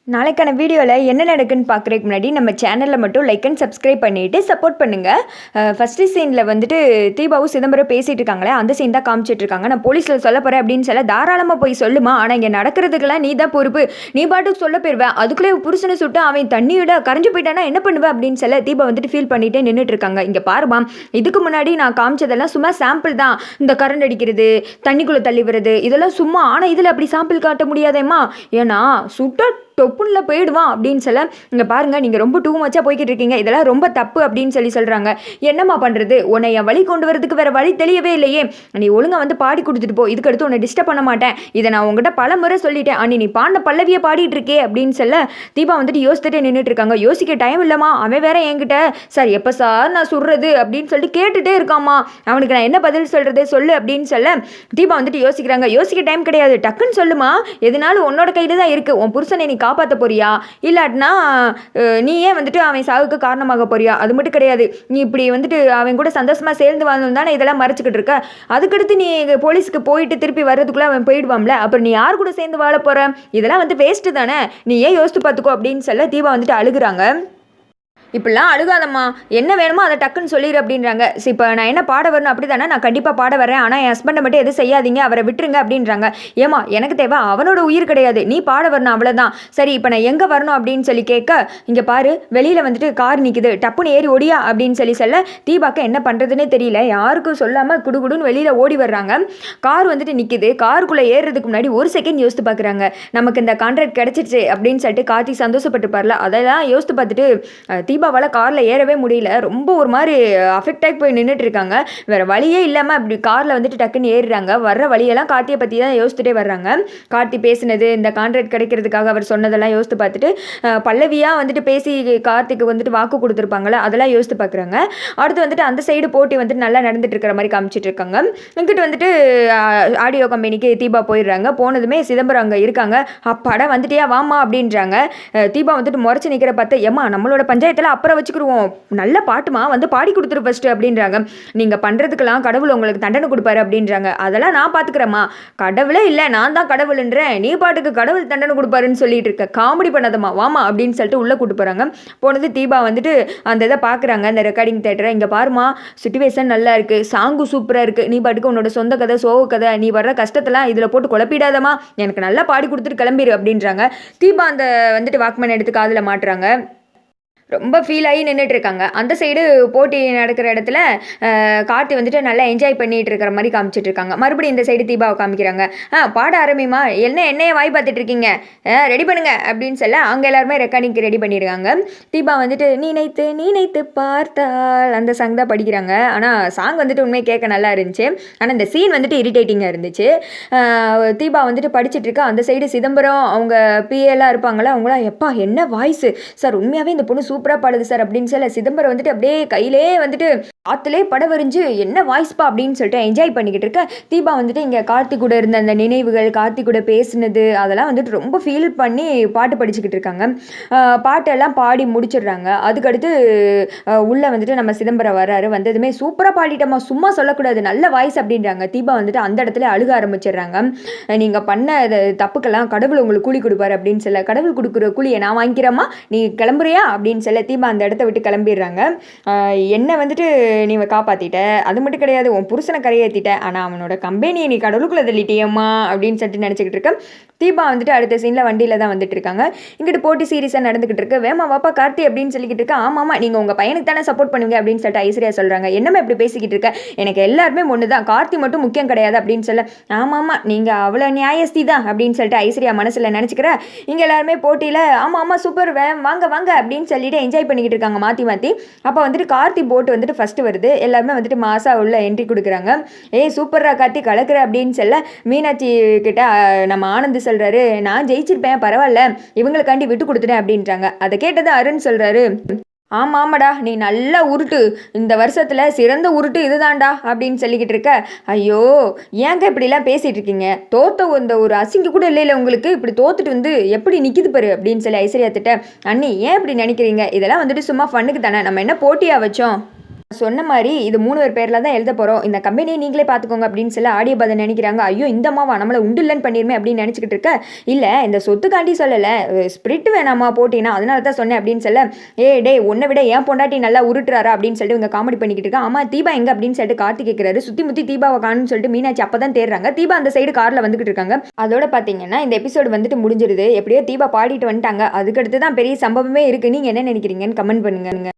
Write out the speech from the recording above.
நாளைக்கான வீடியோவில் என்ன நடக்குன்னு பார்க்குறதுக்கு முன்னாடி நம்ம சேனலில் மட்டும் லைக் அண்ட் சப்ஸ்கிரைப் பண்ணிவிட்டு சப்போர்ட் பண்ணுங்கள். ஃபஸ்ட்டு சீனில் வந்துட்டு தீபாவும் சிதம்பரம் பேசிகிட்டு இருக்காங்களே, அந்த சீன் தான் காமிச்சிட்டு இருக்காங்க. நான் போலீஸில் சொல்ல போகிறேன் அப்படின்னு சொல்ல, தாராளமாக போய் சொல்லுமா, ஆனால் இங்கே நடக்கிறதுக்கெல்லாம் நீ தான் பொறுப்பு, நீ பாட்டுக்கு சொல்ல போயிடுவேன், அதுக்குள்ளே புருஷனை சுட்டு அவன் தண்ணியோட கரைஞ்சு போயிட்டானா என்ன பண்ணுவேன் அப்படின்னு சொல்ல தீபா வந்துட்டு ஃபீல் பண்ணிகிட்டே நின்றுட்டு இருக்காங்க. இங்கே பாருமா, இதுக்கு முன்னாடி நான் காமிச்சதெல்லாம் சும்மா சாம்பிள் தான், இந்த கரண்ட் அடிக்கிறது, தண்ணிக்குள்ளே தள்ளி விடுறது, இதெல்லாம் சும்மா. ஆனால் இதில் அப்படி சாம்பிள் காட்ட முடியாதேம்மா, ஏன்னா சுட்ட டொப்புன்ல போயிடுவான் அப்படின்னு சொல்ல, இங்கே பாருங்கள் நீங்கள் ரொம்ப டூ மச்சாக போய்கிட்டு இருக்கீங்க, இதெல்லாம் ரொம்ப தப்பு அப்படின்னு சொல்கிறாங்க. என்னம்மா பண்ணுறது, உன்னை என் வழி கொண்டு வரதுக்கு வேறு வழி தெரியவே இல்லையே, நீ ஒழுங்காக வந்து பாடி கொடுத்துட்டு போ, இதுக்கு அடுத்து உன்னை டிஸ்டர்ப் பண்ண மாட்டேன், இதை நான் உங்ககிட்ட பல முறை சொல்லிட்டேன், நீ பாடின பல்லவியை பாடிட்டு இருக்கே அப்படின்னு சொல்ல தீபா வந்துட்டு யோசிச்சுட்டே நின்றுட்டு இருக்காங்க. யோசிக்க டைம் இல்லைம்மா, அவன் வேற என்கிட்ட சார் எப்போ சார் நான் சொல்கிறது அப்படின்னு சொல்லிட்டு கேட்டுகிட்டே இருக்காம்மா, அவனுக்கு நான் என்ன பதில் சொல்கிறது சொல்லு அப்படின்னு சொல்ல தீபா வந்துட்டு யோசிக்கிறாங்க. யோசிக்க டைம் கிடையாது, டக்குன்னு சொல்லுமா, எதுனாலும் உன்னோட கையில் தான் இருக்குது, உன் புருஷனை நீ காப்பாற்ற போறியா, இல்லாட்டினா நீ ஏன் வந்துட்டு அவன் சாவுக்கு காரணமாக போறியா, அது மட்டும் கிடையாது, நீ இப்படி வந்துட்டு அவன் கூட சந்தோஷமாக சேர்ந்து வாழ்ந்து தானே இதெல்லாம் மறைச்சிக்கிட்டு இருக்க, அதுக்கடுத்து நீ போலீஸுக்கு போயிட்டு திருப்பி வர்றதுக்குள்ளே அவன் போயிடுவான்ல, அப்புறம் நீ யார் கூட சேர்ந்து வாழ போற, இதெல்லாம் வந்து வேஸ்ட்டு தானே, நீ ஏன் யோசித்து பார்த்துக்கோ அப்படின்னு சொல்ல தீபா வந்துட்டு அழுகுறாங்க. இப்படிலாம் அழுகாதம்மா, என்ன வேணுமோ அதை டக்குன்னு சொல்லிடு அப்படின்றாங்க. இப்போ நான் என்ன பாட வரணும் அப்படி தானே, நான் கண்டிப்பாக பாட வரேன், ஆனால் என் ஹஸ்பண்டை மட்டும் எதுவும் செய்யாதீங்க, அவரை விட்டுருங்க அப்படின்றாங்க. ஏமா எனக்கு தேவை அவனோட உயிர் கிடையாது, நீ பாட வரணும் அவ்வளோதான். சரி இப்போ நான் எங்கே வரணும் அப்படின்னு சொல்லி கேட்க, இங்கே பாரு வெளியில் வந்துட்டு கார் நிற்குது, டப்புன்னு ஏறி ஓடியா அப்படின்னு சொல்ல தீபாக்கு என்ன பண்ணுறதுனே தெரியல, யாருக்கும் சொல்லாமல் குடுகுடுன்னு வெளியில் ஓடி வர்றாங்க. கார் வந்துட்டு நிற்குது, காருக்குள்ளே ஏறுறதுக்கு முன்னாடி ஒரு செகண்ட் யோசித்து பார்க்குறாங்க, நமக்கு இந்த கான்ட்ராக்ட் கிடச்சிருச்சு அப்படின்னு சொல்லிட்டு கார்த்திக் சந்தோஷப்பட்டுப்பார்ல, அதெல்லாம் யோசித்து பார்த்துட்டு தீபாவால் காரில் ஏறவே முடியல, ரொம்ப ஒரு மாதிரி அஃபெக்ட் ஆகி போய் நின்றுட்டு இருக்காங்க. வேறு வழியே இல்லாமல் அப்படி காரில் வந்துட்டு டக்குன்னு ஏறுறாங்க. வர்ற வழியெல்லாம் கார்த்தியை பற்றி தான் யோசிச்சுட்டே வர்றாங்க. கார்த்தி பேசினது, இந்த கான்ட்ராக்ட் கிடைக்கிறதுக்காக அவர் சொன்னதெல்லாம் யோசித்து பார்த்துட்டு பல்லவியாக வந்துட்டு பேசி கார்த்திக்கு வந்துட்டு வாக்கு கொடுத்துருப்பாங்களே, அதெல்லாம் யோசித்து பார்க்குறாங்க. அடுத்து வந்துட்டு அந்த சைடு போட்டி வந்துட்டு நல்லா நடந்துட்டு இருக்கிற மாதிரி காமிச்சிட்டு இருக்காங்க. இங்கிட்டு வந்துட்டு ஆடியோ கம்பெனிக்கு தீபா போயிடுறாங்க. போனதுமே சிதம்பரம் அங்கே இருக்காங்க. அப்பாடா வந்துட்டியா வாமா அப்படின்றாங்க. தீபா வந்துட்டு முறைச்சி நிற்கிற பார்த்து, ஏம்மா நம்மளோட பஞ்சாயத்தில் அப்புறம் வச்சுக்கிடுவோம், நல்ல பாட்டுமா வந்து பாடி கொடுத்துரு ஃபஸ்ட்டு அப்படின்றாங்க. நீங்கள் பண்ணுறதுக்கெல்லாம் கடவுள் உங்களுக்கு தண்டனை கொடுப்பாரு அப்படின்றாங்க. அதெல்லாம் நான் பார்த்துக்கிறேம்மா, கடவுளே இல்லை நான் தான் கடவுள்ன்றேன், நீ பாட்டுக்கு கடவுள் தண்டனை கொடுப்பாருன்னு சொல்லிட்டு இருக்க, காமெடி பண்ணாதம்மா வாமா அப்படின்னு சொல்லிட்டு உள்ளே கூட்டு போகிறாங்க. போனது தீபா வந்துட்டு அந்த இதை பார்க்குறாங்க, அந்த ரெக்கார்டிங் தேட்டரை. இங்கே பாருமா, சுச்சுவேஷன் நல்லா இருக்குது, சாங்கு சூப்பராக இருக்குது, நீ பாட்டுக்கு உன்னோட சொந்த கதை சோக கதை, நீ வர்ற கஷ்டத்தெல்லாம் இதில் போட்டு குழப்பிடாதம்மா, எனக்கு நல்லா பாடி கொடுத்துட்டு கிளம்பிடு அப்படின்றாங்க. தீபா அந்த வந்துட்டு வாக்மேன் எடுத்து காதில் மாட்டுறாங்க. ரொம்ப ஃபீல் ஆகி நின்றுட்டு இருக்காங்க. அந்த சைடு போட்டி நடக்கிற இடத்துல கார்த்தி வந்துட்டு நல்லா என்ஜாய் பண்ணிட்டு இருக்கிற மாதிரி காமிச்சிட்டு இருக்காங்க. மறுபடியும் இந்த சைடு தீபாவை காமிக்கிறாங்க. பாட ஆரம்பிமா, என்னையே வாய் பார்த்துட்டு இருக்கீங்க, ரெடி பண்ணுங்க அப்படின்னு சொல்ல அங்கே எல்லாருமே ரெக்கார்டிங்க்கு ரெடி பண்ணியிருக்காங்க. தீபா வந்துட்டு நீனைத்து பார்த்தால் அந்த சாங் தான் படிக்கிறாங்க. ஆனால் சாங் வந்துட்டு உண்மையை கேட்க நல்லா இருந்துச்சு, ஆனால் இந்த சீன் வந்துட்டு இரிட்டேட்டிங்காக இருந்துச்சு. தீபா வந்துட்டு படிச்சுட்டு இருக்கா. அந்த சைடு சிதம்பரம் அவங்க பிஏலாம் இருப்பாங்களா, அவங்களாம் எப்பா என்ன வாய்ஸு சார், உண்மையாகவே இந்த பொண்ணு சூப்பராக பாடுது சார் அப்படின்னு சொல்ல சிதம்பரம் வந்துட்டு அப்படியே கையிலே வந்துட்டு ஆற்றுலே படம் வரைஞ்சு என்ன வாய்ஸ்பா அப்படின்னு சொல்லிட்டு என்ஜாய் பண்ணிக்கிட்டு இருக்க. தீபா வந்துட்டு இங்கே கார்த்தி கூட இருந்த அந்த நினைவுகள், கார்த்தி கூட பேசுனது, அதெல்லாம் வந்துட்டு ரொம்ப ஃபீல் பண்ணி பாட்டு படிச்சுக்கிட்டு இருக்காங்க. பாட்டெல்லாம் பாடி முடிச்சிடுறாங்க. அதுக்கடுத்து உள்ளே வந்துட்டு நம்ம சிதம்பரம் வர்றாரு. வந்ததுமே சூப்பராக பாடிட்டோமா, சும்மா சொல்லக்கூடாது, நல்ல வாய்ஸ் அப்படின்றாங்க. தீபா வந்துட்டு அந்த இடத்துல அழுக ஆரம்பிச்சிடுறாங்க. நீங்கள் பண்ண தப்புக்கெல்லாம் கடவுள் உங்களுக்கு கூலி கொடுப்பாரு அப்படின்னு சொல்ல, கடவுள் கொடுக்குற கூலியை நான் வாங்கிக்கிறேம்மா, நீ கிளம்புறியா அப்படின்னு சொல்ல தீபா அந்த இடத்த விட்டு கிளம்பிடுறாங்க. என்ன வந்துட்டு நீ காப்பாற்றிட்ட, அது மட்டும் கிடையாது உன் புருஷனை கரையேற்றிட்ட, ஆனால் அவனோட கம்பெனியை நீ கடவுளுக்குள்ளே தள்ளிட்டியம்மா அப்படின்னு சொல்லிட்டு நினச்சிக்கிட்டு இருக்க. தீபா வந்துட்டு அடுத்த சீனில் வண்டியில் தான் வந்துட்டு இருக்காங்க. இங்கிட்டு போட்டி சீரியஸாக நடந்துக்கிட்டு இருக்கு. வேமா வாப்பா கார்த்தி அப்படின்னு சொல்லிக்கிட்டு இருக்கா. ஆமாம்மா நீங்கள் உங்கள் பையனுக்கு தானே சப்போர்ட் பண்ணுவீங்க அப்படின்னு சொல்லிட்டு ஐஸ்வர்யா சொல்கிறாங்க. என்னம்மா இப்படி பேசிக்கிட்டு இருக்க, எனக்கு எல்லாருமே ஒன்று தான், கார்த்தி மட்டும் முக்கியம் கிடையாது அப்படின்னு சொல்ல, ஆமாம்மா நீங்கள் அவ்வளோ நியாயஸ்தி தான் அப்படின்னு சொல்லிட்டு ஐஸ்வர்யா மனசில் நினச்சிக்கிற. இங்கே எல்லாருமே போட்டியில் ஆமாம் சூப்பர் வாங்க வாங்க அப்படின்னு சொல்லிட்டு என்ஜாய் பண்ணிக்கிட்டு இருக்காங்க மாற்றி மாற்றி. அப்போ வந்துட்டு கார்த்தி போட்டு வந்துட்டு ஃபஸ்ட்டு வருது. எல்லாருமே வந்துட்டு மாசா உள்ள என்ட்ரி கொடுக்குறாங்க. சூப்பராக கார்த்தி கலக்கிற அப்படின்னு சொல்ல மீனாட்சி கிட்ட நம்ம ஆனந்த் சொல்கிறாரு, நான் ஜெயிச்சிருப்பேன் பரவாயில்ல, இவங்களுக்காண்டி விட்டு கொடுத்துட்டேன் அப்படின்றாங்க. அதை கேட்டது அருண் சொல்கிறாரு, ஆமாடா நீ நல்லா உருட்டு, இந்த வருஷத்தில் சிறந்த உருட்டு இதுதான்டா அப்படின்னு சொல்லிக்கிட்டு இருக்க. ஐயோ ஏங்க இப்படிலாம் பேசிகிட்டு இருக்கீங்க, தோத்த இந்த ஒரு அசிங்க கூட இல்லைல்ல உங்களுக்கு, இப்படி தோத்துட்டு வந்து எப்படி நிற்கிது பாரு அப்படின்னு சொல்லி ஐஸ்வர்யா திட்ட. அண்ணி ஏன் இப்படி நினைக்கிறீங்க, இதெல்லாம் வந்துட்டு சும்மா ஃபண்ணுக்கு தானே, நம்ம என்ன போட்டியாக வச்சோம், சொன்ன மாதிரி இது 3 பேர் பேர்ல தான் எழுத போறோம். இந்த கம்பெனியை நீங்களே பார்த்துக்கோங்க அப்படின்னு சொல்லி ஆடியோ பதில் நினைக்கிறாங்க. ஐயோ இந்த அம்மாவா நம்மள உண்டில்லன்னு பண்ணிருமே அப்படின்னு நினைச்சுக்கிட்டு இருக்க. இல்ல இந்த சொத்துக்காண்டி சொல்லல, ஸ்பிரிட் வேணாமா போட்டீங்கன்னா அதனால தான் சொன்னேன் அப்படின்னு சொல்ல, டேய் உன்னை விட ஏன் பொண்டாட்டி நல்லா உருட்டுறாரா அப்படின்னு சொல்லிட்டு இவங்க காமெடி பண்ணிக்கிட்டு இருக்கா. ஆமா தீபா எங்க அப்படின்னு சொல்லிட்டு கார்த்திக் கேட்கிறாரு. சுத்தி முத்தி தீபாவை காணும்னு சொல்லிட்டு மீனாட்சி அப்பதான் தேடுறாங்க. தீபா அந்த சைடு கார்ல வந்துகிட்டு இருக்காங்க. அதோட பாத்தீங்கன்னா இந்த எபிசோடு வந்துட்டு முடிஞ்சிருது. எப்படியோ தீபா பாடிட்டு வந்துட்டாங்க. அதுக்கடுத்து தான் பெரிய சம்பவமே இருக்கு. நீங்க என்ன நினைக்கிறீங்கன்னு கமெண்ட் பண்ணுங்க.